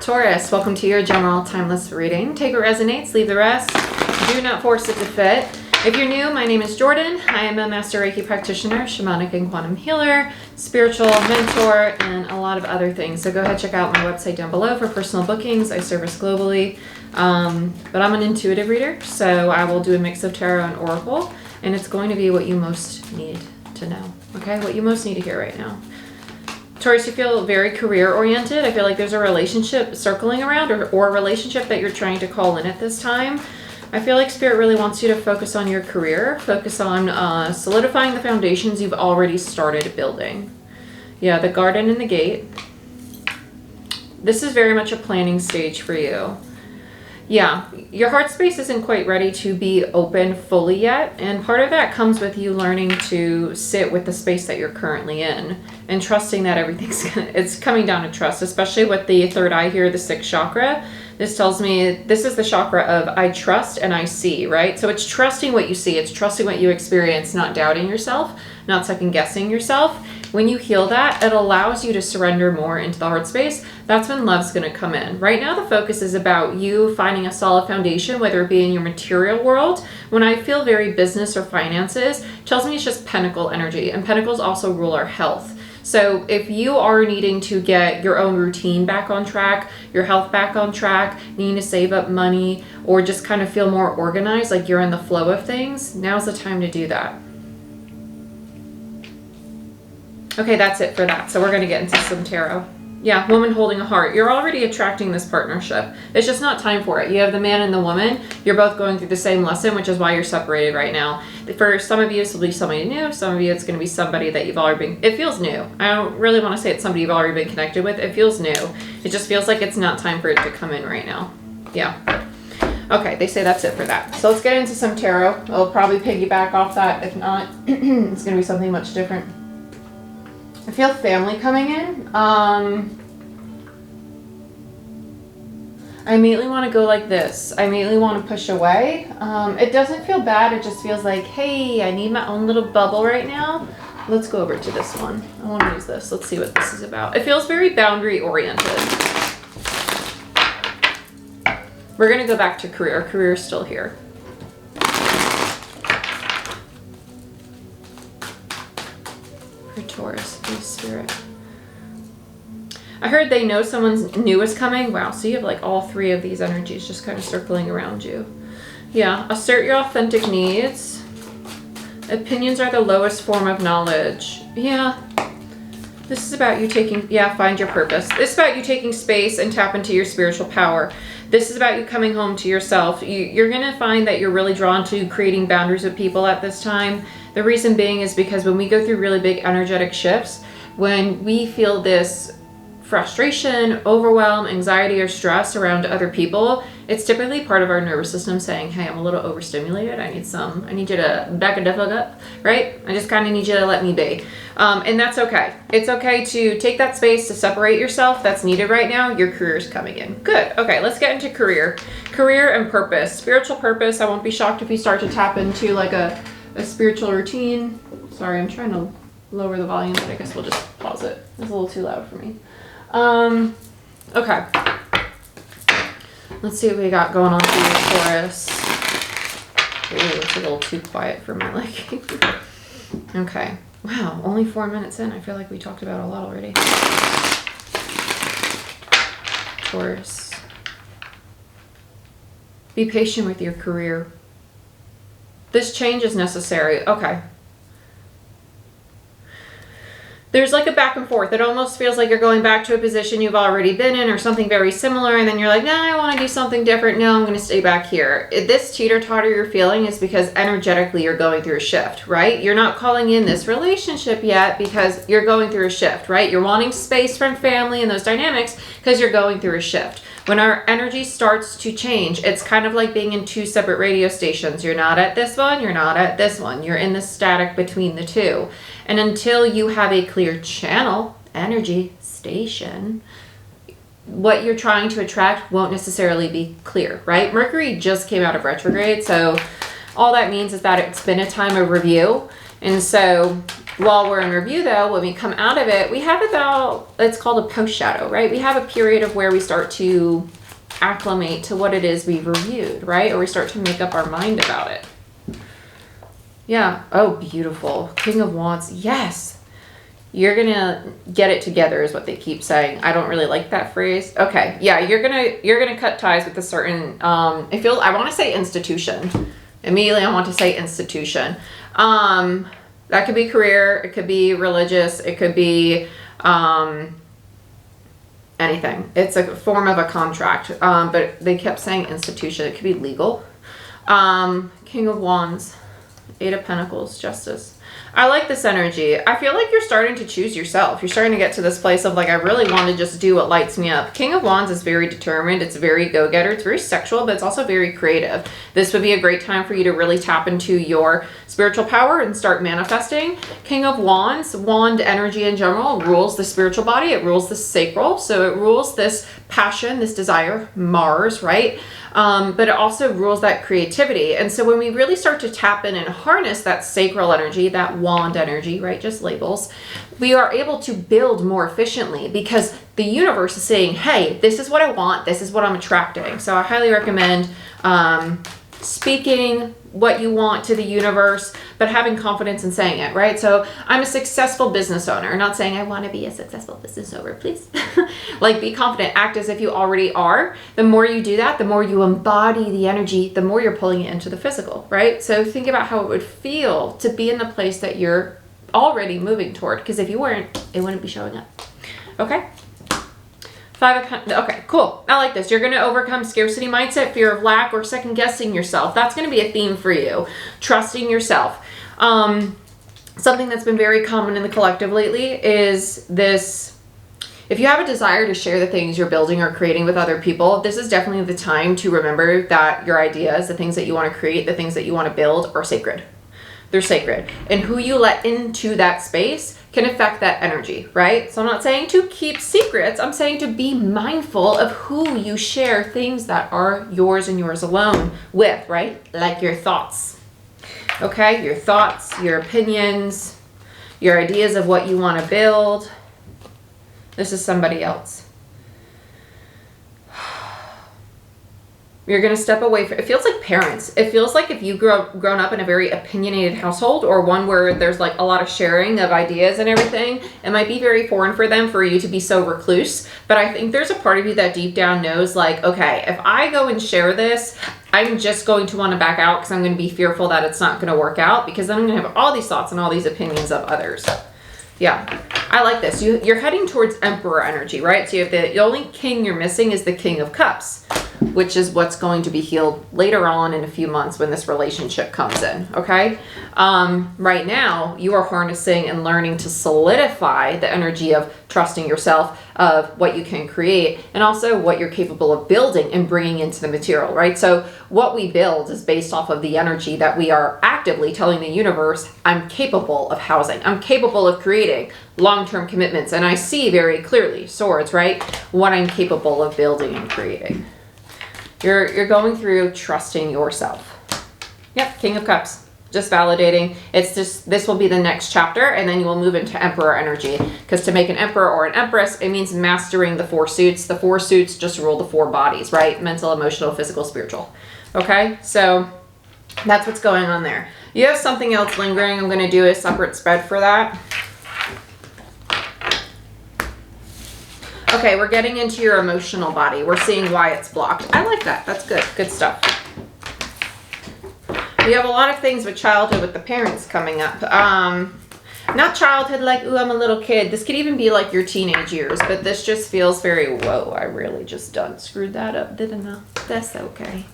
Taurus, welcome to your general timeless reading. Take what resonates, leave the rest. Do not force it to fit. If you're new, my name is Jordan. I am a master Reiki practitioner, shamanic and quantum healer, spiritual mentor, and a lot of other things. So go ahead, check out my website down below for personal bookings. I service globally, but I'm an intuitive reader, so I will do a mix of tarot and oracle, and it's going to be what you most need to know, okay? What you most need to hear right now. Taurus, you feel very career-oriented. I feel like there's a relationship circling around or a relationship that you're trying to call in at this time. I feel like Spirit really wants you to focus on your career, focus on solidifying the foundations you've already started building. Yeah, the garden and the gate. This is very much a planning stage for you. Yeah, your heart space isn't quite ready to be open fully yet, and part of that comes with you learning to sit with the space that you're currently in and trusting that it's coming down to trust, especially with the third eye here, the sixth chakra. This tells me this is the chakra of I trust and I see, right? So it's trusting what you see, it's trusting what you experience, not doubting yourself, not second guessing yourself. When you heal that, it allows you to surrender more into the heart space. That's when love's going to come in. Right now, the focus is about you finding a solid foundation, whether it be in your material world. When I feel very business or finances, it tells me it's just pentacle energy, and pentacles also rule our health. So if you are needing to get your own routine back on track, your health back on track, needing to save up money, or just kind of feel more organized, like you're in the flow of things, now's the time to do that. Okay, that's it for that. So we're going to get into some tarot. Yeah, woman holding a heart. You're already attracting this partnership. It's just not time for it. You have the man and the woman. You're both going through the same lesson, which is why you're separated right now. For some of you, this will be somebody new. Some of you, it's going to be somebody that you've already been... It feels new. I don't really want to say it's somebody you've already been connected with. It feels new. It just feels like it's not time for it to come in right now. Yeah. Okay, they say that's it for that. So let's get into some tarot. I'll probably piggyback off that. If not, it's going to be something much different. I feel family coming in. I immediately want to go like this. I immediately want to push away. It doesn't feel bad. It just feels like, hey, I need my own little bubble right now. Let's go over to this one. I want to use this. Let's see what this is about. It feels very boundary oriented. We're going to go back to career. Career is still here. For Taurus, please, Spirit. I heard they know someone's new is coming. Wow, so you have like all three of these energies just kind of circling around you. Yeah, assert your authentic needs. Opinions are the lowest form of knowledge. Yeah, this is about you taking, find your purpose. This is about you taking space and tap into your spiritual power. This is about you coming home to yourself. You're going to find that you're really drawn to creating boundaries with people at this time. The reason being is because when we go through really big energetic shifts, when we feel this frustration, overwhelm, anxiety, or stress around other people, it's typically part of our nervous system saying, hey, I'm a little overstimulated. I need you to back the fuck up, right? I just kind of need you to let me be. And that's okay. It's okay to take that space to separate yourself. That's needed right now. Your career is coming in. Good. Okay, let's get into career. Career and purpose. Spiritual purpose. I won't be shocked if you start to tap into like a spiritual routine. Sorry, I'm trying to lower the volume, but I guess we'll just pause it. It's a little too loud for me. Okay. Let's see what we got going on for you, Taurus. Ooh, it's a little too quiet for my liking. Okay. Wow, only 4 minutes in. I feel like we talked about a lot already. Taurus. Be patient with your career. This change is necessary. Okay. There's like a back and forth. It almost feels like you're going back to a position you've already been in or something very similar, and then you're like, no, I want to do something different. No, I'm going to stay back here. This teeter-totter you're feeling is because energetically you're going through a shift, right? You're not calling in this relationship yet because you're going through a shift, right? You're wanting space from family and those dynamics because you're going through a shift. When our energy starts to change, it's kind of like being in two separate radio stations. You're not at this one, you're not at this one. You're in the static between the two. And until you have a clear channel, energy, station, what you're trying to attract won't necessarily be clear, right? Mercury just came out of retrograde, so all that means is that it's been a time of review. And so while we're in review though, when we come out of it, we have about, it's called a post shadow, right? We have a period of where we start to acclimate to what it is we've reviewed, right? Or we start to make up our mind about it. Yeah. Oh, beautiful. King of Wands. Yes. You're going to get it together is what they keep saying. I don't really like that phrase. Okay. Yeah. You're going to cut ties with a certain, I want to say institution. Immediately I want to say institution. That could be career. It could be religious. It could be, anything. It's a form of a contract. But they kept saying institution. It could be legal. King of Wands, Eight of Pentacles, Justice. I like this energy. I feel like you're starting to choose yourself. You're starting to get to this place of like, I really want to just do what lights me up. King of Wands is very determined. It's very go-getter. It's very sexual, but it's also very creative. This would be a great time for you to really tap into your spiritual power and start manifesting. King of Wands, wand energy in general, rules the spiritual body. It rules the sacral. So it rules this passion, this desire, Mars, right? But it also rules that creativity. And so when we really start to tap in and harness that sacral energy, that wand energy, right? Just labels, we are able to build more efficiently because the universe is saying, hey, this is what I want. This is what I'm attracting. So I highly recommend speaking what you want to the universe, but having confidence in saying it, right? So I'm a successful business owner, not saying I want to be a successful business owner, please. Like, be confident, act as if you already are. The more you do that, the more you embody the energy, the more you're pulling it into the physical, right? So think about how it would feel to be in the place that you're already moving toward, because if you weren't, it wouldn't be showing up. Okay? Okay, cool. I like this. You're going to overcome scarcity mindset, fear of lack, or second guessing yourself. That's going to be a theme for you. Trusting yourself. Something that's been very common in the collective lately is this. If you have a desire to share the things you're building or creating with other people, this is definitely the time to remember that your ideas, the things that you want to create, the things that you want to build are sacred. They're sacred. And who you let into that space can affect that energy, right? So I'm not saying to keep secrets. I'm saying to be mindful of who you share things that are yours and yours alone with, right? Like your thoughts, okay? Your thoughts, your opinions, your ideas of what you want to build. This is somebody else. You're going to step away from, it feels like parents. It feels like if you grown up in a very opinionated household, or one where there's like a lot of sharing of ideas and everything, it might be very foreign for them for you to be so recluse. But I think there's a part of you that deep down knows like, okay, if I go and share this, I'm just going to want to back out because I'm going to be fearful that it's not going to work out, because then I'm going to have all these thoughts and all these opinions of others. Yeah, I like this. You're heading towards Emperor energy, right? So you have the only king you're missing is the King of Cups, which is what's going to be healed later on in a few months when this relationship comes in, okay? Right now, you are harnessing and learning to solidify the energy of trusting yourself, of what you can create, and also what you're capable of building and bringing into the material, right? So what we build is based off of the energy that we are actively telling the universe, I'm capable of housing, I'm capable of creating long-term commitments, and I see very clearly, swords, right? What I'm capable of building and creating. You're going through trusting yourself. Yep, King of Cups. Just validating. It's just, this will be the next chapter, and then you will move into Emperor energy. Because to make an Emperor or an Empress, it means mastering the 4 suits. The 4 suits just rule the 4 bodies, right? Mental, emotional, physical, spiritual. Okay, so that's what's going on there. You have something else lingering. I'm going to do a separate spread for that. Okay, we're getting into your emotional body. We're seeing why it's blocked. I like that. That's good. Good stuff. We have a lot of things with childhood with the parents coming up. Not childhood like, ooh, I'm a little kid. This could even be like your teenage years, but this just feels very, whoa, I really just screwed that up, didn't I? That's okay.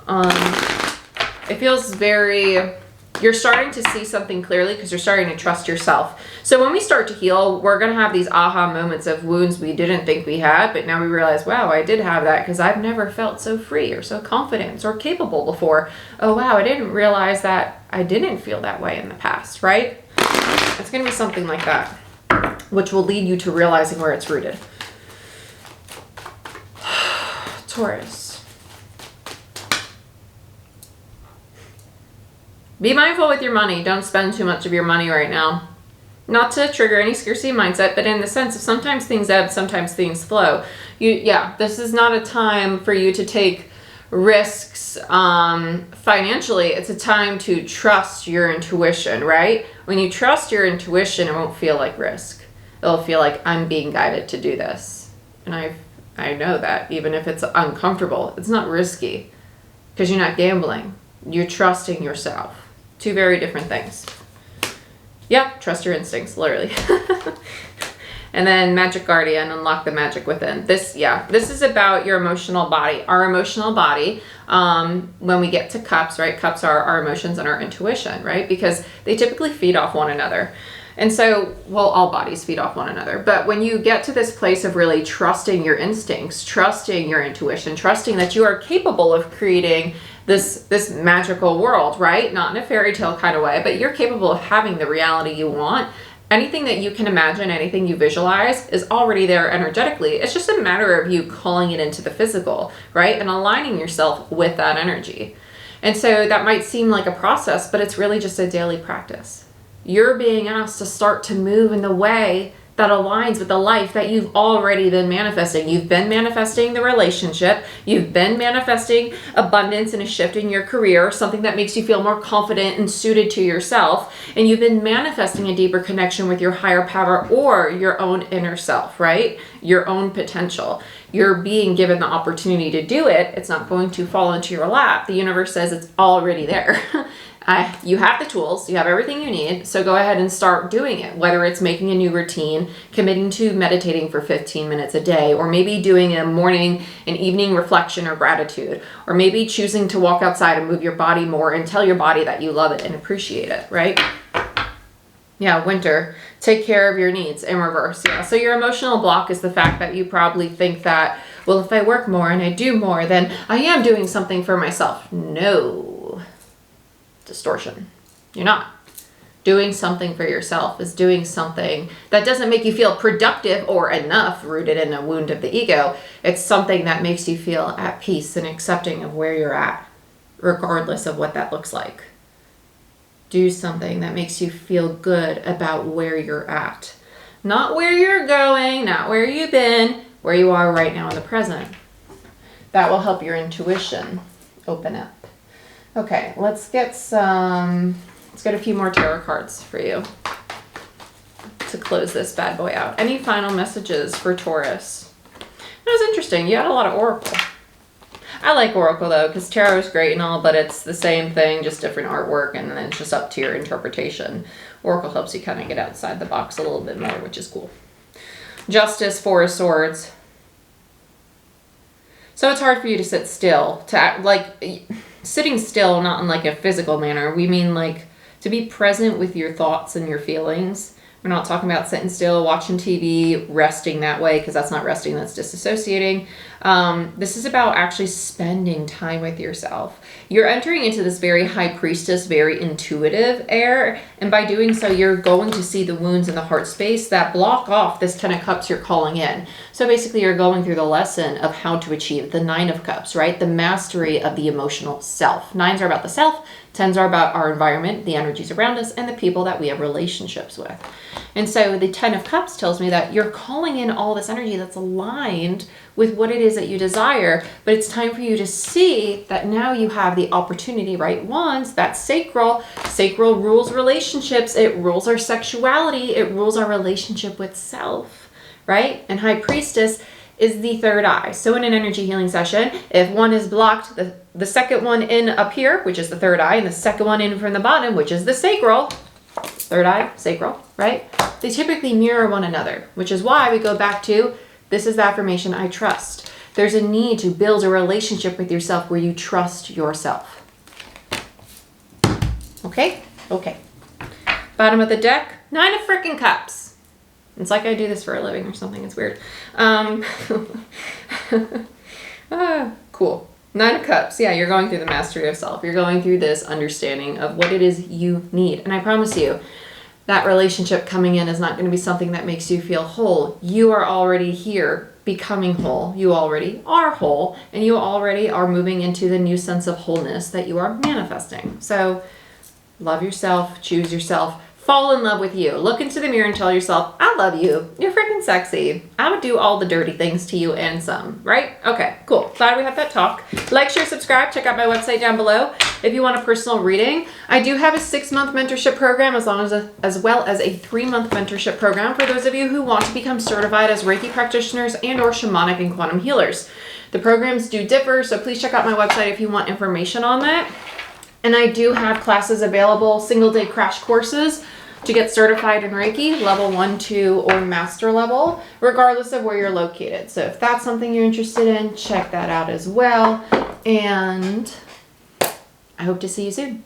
It feels very... You're starting to see something clearly because you're starting to trust yourself. So when we start to heal, we're going to have these aha moments of wounds we didn't think we had, but now we realize, wow, I did have that because I've never felt so free or so confident or capable before. Oh, wow, I didn't realize that I didn't feel that way in the past, right? It's going to be something like that, which will lead you to realizing where it's rooted. Taurus. Be mindful with your money. Don't spend too much of your money right now. Not to trigger any scarcity mindset, but in the sense of sometimes things ebb, sometimes things flow. This is not a time for you to take risks financially. It's a time to trust your intuition, right? When you trust your intuition, it won't feel like risk. It'll feel like I'm being guided to do this. And I know that even if it's uncomfortable, it's not risky because you're not gambling. You're trusting yourself. Two very different things. Yeah, trust your instincts, literally. And then Magic Guardian, unlock the magic within. This is about your emotional body. Our emotional body, when we get to cups, right? Cups are our emotions and our intuition, right? Because they typically feed off one another. And so, well, all bodies feed off one another. But when you get to this place of really trusting your instincts, trusting your intuition, trusting that you are capable of creating this magical world, right? Not in a fairy tale kind of way, but you're capable of having the reality you want. Anything that you can imagine, anything you visualize is already there energetically. It's just a matter of you calling it into the physical, right? And aligning yourself with that energy. And so that might seem like a process, but it's really just a daily practice. You're being asked to start to move in the way that aligns with the life that you've already been manifesting. You've been manifesting the relationship. You've been manifesting abundance and a shift in your career, something that makes you feel more confident and suited to yourself. And you've been manifesting a deeper connection with your higher power or your own inner self, right? Your own potential. You're being given the opportunity to do it. It's not going to fall into your lap. The universe says it's already there. You have the tools, you have everything you need, so go ahead and start doing it. Whether it's making a new routine, committing to meditating for 15 minutes a day, or maybe doing a morning and evening reflection or gratitude, or maybe choosing to walk outside and move your body more and tell your body that you love it and appreciate it, right? Yeah, winter. Take care of your needs in reverse. Yeah, so your emotional block is the fact that you probably think that, well, if I work more and I do more, then I am doing something for myself. No. Distortion. You're not. Doing something for yourself is doing something that doesn't make you feel productive or enough, rooted in a wound of the ego. It's something that makes you feel at peace and accepting of where you're at, regardless of what that looks like. Do something that makes you feel good about where you're at. Not where you're going, not where you've been, where you are right now in the present. That will help your intuition open up. Okay, let's get a few more tarot cards for you to close this bad boy out. Any final messages for Taurus? That was interesting. You had a lot of Oracle. I like Oracle though, because tarot is great and all, but it's the same thing, just different artwork, and then it's just up to your interpretation. Oracle helps you kind of get outside the box a little bit more, which is cool. Justice, Four of Swords. So it's hard for you to sit still, to act like sitting still, not in like a physical manner. We mean like to be present with your thoughts and your feelings. We're not talking about sitting still, watching TV, resting that way, because that's not resting, that's disassociating. This is about actually spending time with yourself. You're entering into this very high priestess, very intuitive air, and by doing so, you're going to see the wounds in the heart space that block off this 10 of Cups you're calling in. So basically, you're going through the lesson of how to achieve the 9 of Cups, right? The mastery of the emotional self. 9s are about the self, 10s are about our environment, the energies around us, and the people that we have relationships with. And so the 10 of Cups tells me that you're calling in all this energy that's aligned with what it is that you desire, but it's time for you to see that now you have the opportunity, right? Wands, that's sacral. Sacral rules relationships. It rules our sexuality. It rules our relationship with self, right? And High Priestess is the third eye. So in an energy healing session, if one is blocked, the second one in up here, which is the third eye, and the second one in from the bottom, which is the sacral, third eye, sacral, right? They typically mirror one another, which is why we go back to, this is the affirmation, I trust. There's a need to build a relationship with yourself where you trust yourself. Okay? Okay. Bottom of the deck, 9 of freaking Cups. It's like I do this for a living or something. It's weird. Cool. 9 of Cups. Yeah, you're going through the mastery of self. You're going through this understanding of what it is you need. And I promise you, that relationship coming in is not going to be something that makes you feel whole. You are already here becoming whole. You already are whole. And you already are moving into the new sense of wholeness that you are manifesting. So love yourself, choose yourself, fall in love with you. Look into the mirror and tell yourself, I love you. You're freaking sexy. I would do all the dirty things to you and some, right? Okay, cool. Glad we had that talk. Like, share, subscribe. Check out my website down below if you want a personal reading. I do have a 6-month mentorship program as well as a 3-month mentorship program for those of you who want to become certified as Reiki practitioners and or shamanic and quantum healers. The programs do differ, so please check out my website if you want information on that. And I do have classes available, single-day crash courses to get certified in Reiki, level 1, 2, or master level, regardless of where you're located. So if that's something you're interested in, check that out as well. And I hope to see you soon.